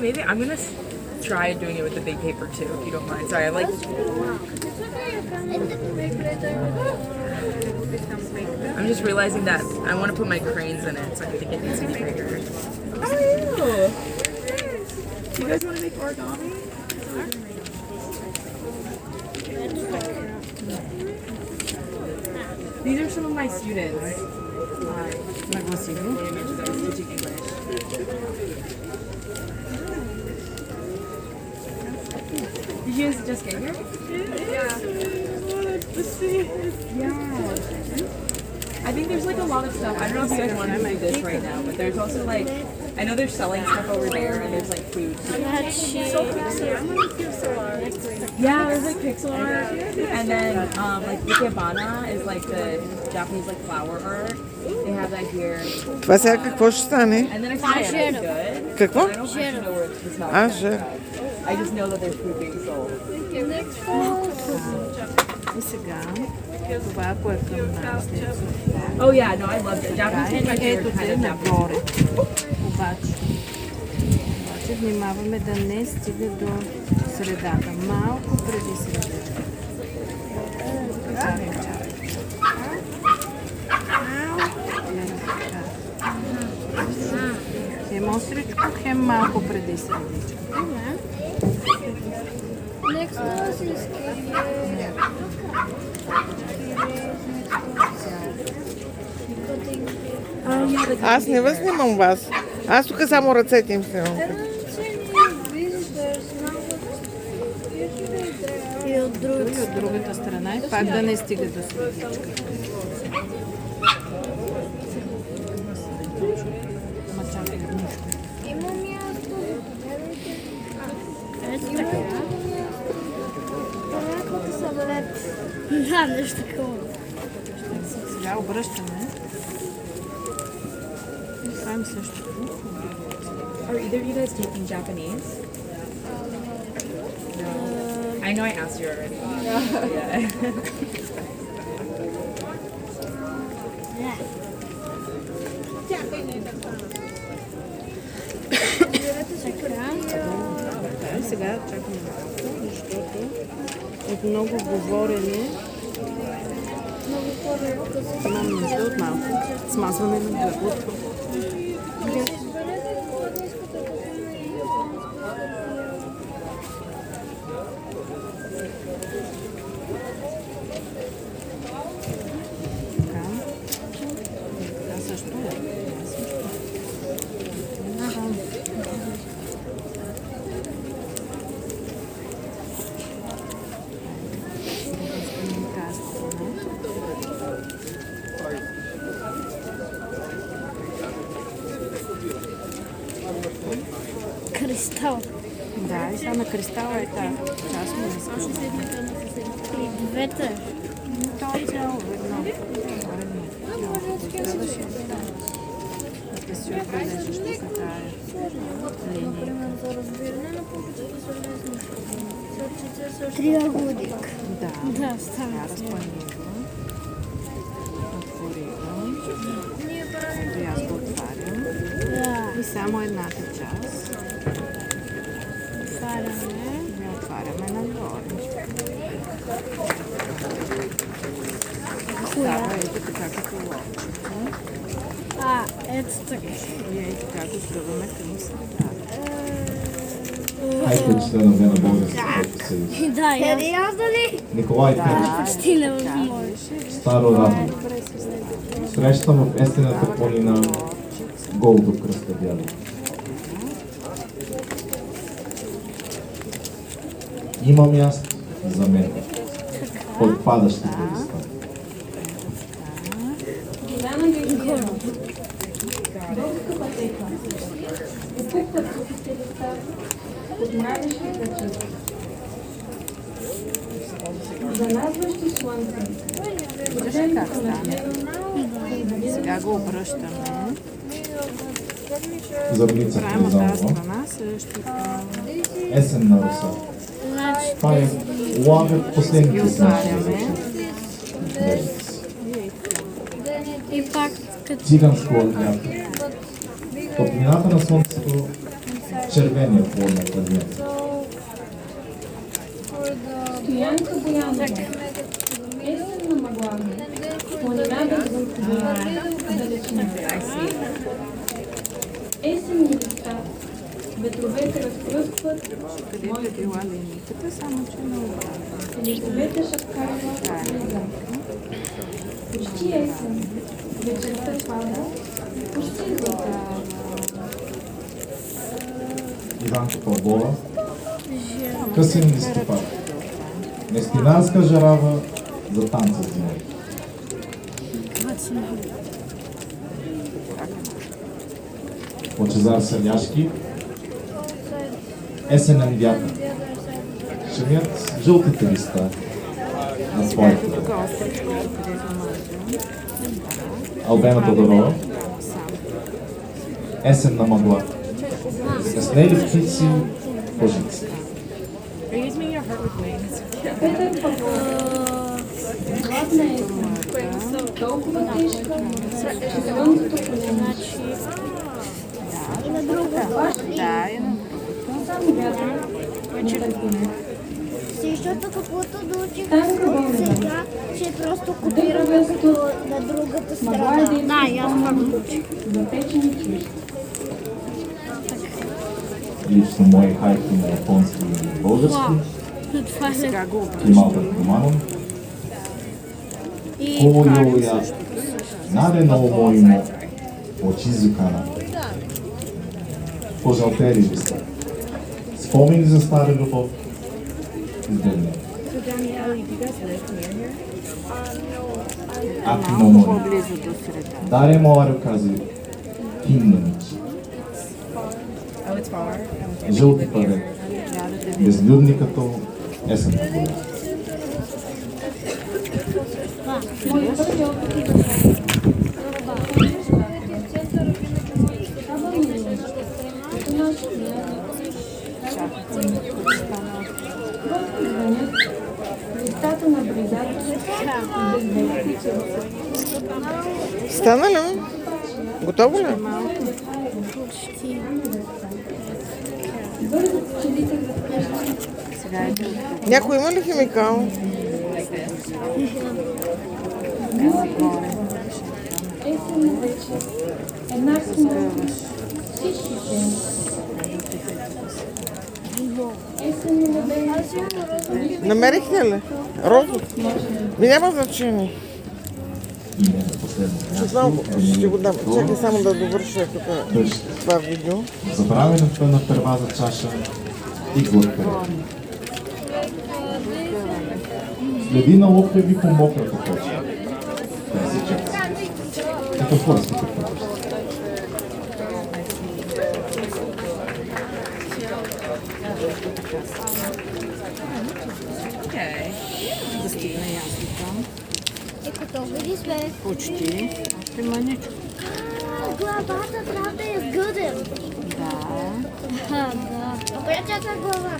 maybe I'm gonna try doing it with the big paper too, if you don't mind. Sorry, I like. I'm just realizing that I want to put my cranes in it, so I think it needs to be bigger. How are you? Do you guys want to make origami? These are some of my students. Teaching English. Did you guys just get here? Yeah. I think there's like a lot of stuff. I don't know if you guys want to do this right now, but there's also like, I know they're selling stuff over there, and there's like food. Yeah, there's like pixel art, and then like ikebana is like the Japanese like flower art. They have that here. Това сега какво ще стане? And then I find it good. Какво? I don't actually know where the smell А, comes жер. from. I just know that there's food being sold. И сега, това ако е към нас. Oh yeah, no, I love it. Japanese food Ето is kind те of нагоре. Обаче внимаваме да не стига до средата. Малко преди средата. Хем остричко, хем малко преди средичко. Аз не възнимам вас. Аз тук само ръцете им снимам. И от другата страна и пак да не стига до средичка. Има място. Ето така. Малко самолет. Да, нещо такова. Сега обръщаме. И правим същото. Are either of you guys taking Japanese? No. I know I asked you already. Yeah. И сега чакаме малко, защото от много говорене имам нужда от малко смазване на гърлото. Така също е. Кристал. Да, и сега на кристала е тази част му изкъсна. И двете. То е цяло едно. Да си определяш тук тая линия. За разбиране на повечето са лесни. Триъгълник. Да, Да, сега става. разпланирам. Отворирам. Ето и аз го отварям. И само едната част. Отваряме. И отваряме нагоре. Става ето така като лодчето. Ето така. И ето така го стръваме към средата. Хайде, членове на Българския съюз. Да, сериозно ли? Николай Петър, Почти невъзможно. Старо Радо. Срещам в есената планина гол до кръста дядо. Има място за мен под падащите листа. Виждаш как стане? Сега го обръщаме. Зърница Правим от тази внезапно. страна същото. Есен на Руса. Това е лагът И последните отваряме. И пак като Циганско лято. Топлината на слънцето червения плод на кладенеца. Стоянка Боянова. Есенна мъгла. Планина далечина. Есенни листа. Ветровете разпръскват моите била линейката, само че на обратно. листовете шапкарва слеза. Почти есен. Вечерта пада. Почти злата. Иванка Павлова. Късен листопад. Местинарска жарава за танца с зимой. Лъчезар Сърняшки. Есенен вятър. Шумят жълтите листа на своите. Албена Тодорова. Есенна мъгла. Закъснели птици по жици. Петър Павлов. Гладна есен. Толкова тежка, че слънцето полема. Да, и на другата. Само вятър. Защото каквото научих сега, че просто копираме като на другата страна. Да, и аз това го научих. Запечени чушки. Лично мои хайки на японски и български. Това е Сега го Климатът Команон. Коуйоуя. Наре на умоймо. Очизукана. Пожалтери листа. Спомени за стара любов. Издълня. Аки малко номори. по-близо до среда. Даре моаро кази. Кинна мичи. Жълти паве. Безлюдни като есенна вода. Мои първи опити листата на бризата Стана ли? Готово ли? бързо пчелите запрещат. Сега е друго. Някой има ли химикал? Есен вечер. Една смърт. Всички теми. Есен небе. Намерихте ли? Розов? Ми няма значение. И не на последно Ще малко, място. ще го дам. Чакай само да довърша тук Дъжд. това видео. Забравената на перваза чаша и глътка. Следи на лопеви по мократа почва. Тази част. Ето хорските пътища. Да стигне ясно там. Готови ли сме? Почти. Още мъничко. Главата трябва да е гъден. Да. Да. Обречата глава.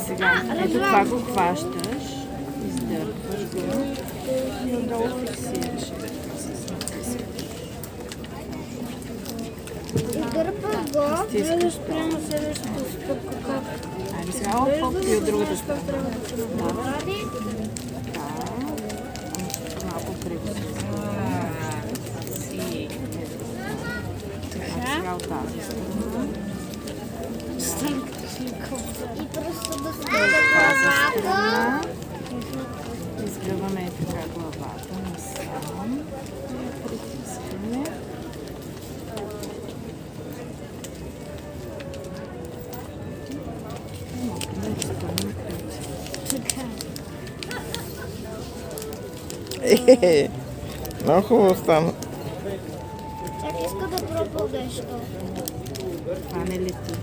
Сега, ето това го хващаш, издърпваш го и отдолу фиксираш. Дърпаш го. Стискаш то. Прямо следващата стъпка. Айде сега, оп, и от другата страна. Да. Така. Малко криво. Сега от тази страна. И просто да Тази страна. Изгъваме и така главата насам. Притискаме. Много хубаво стана. Чак иска да пробва нещо. Това не лети.